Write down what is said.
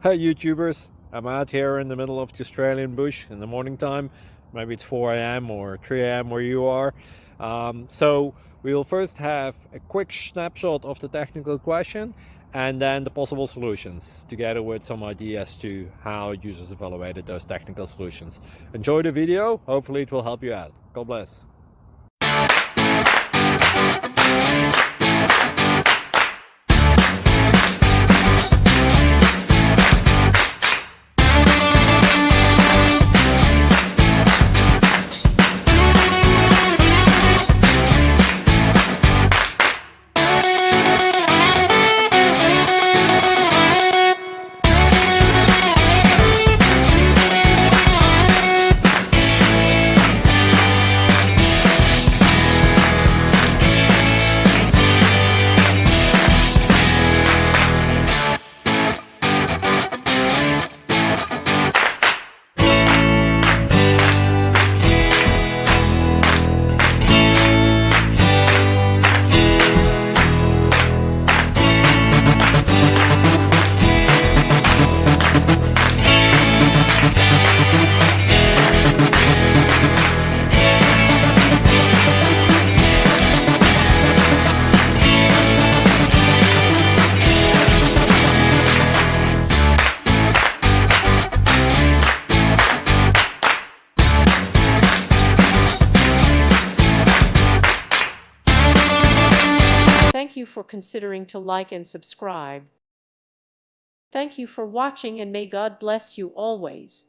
Hi YouTubers, I'm out here in the middle of the Australian bush in the morning time. Maybe it's 4 a.m. or 3 a.m. where you are. So we will first have a quick snapshot of the technical question and then the possible solutions, together with some ideas to how users evaluated those technical solutions. Enjoy the video, hopefully it will help you out. God bless. Thank you for considering to like and subscribe. Thank you for watching, and may God bless you always.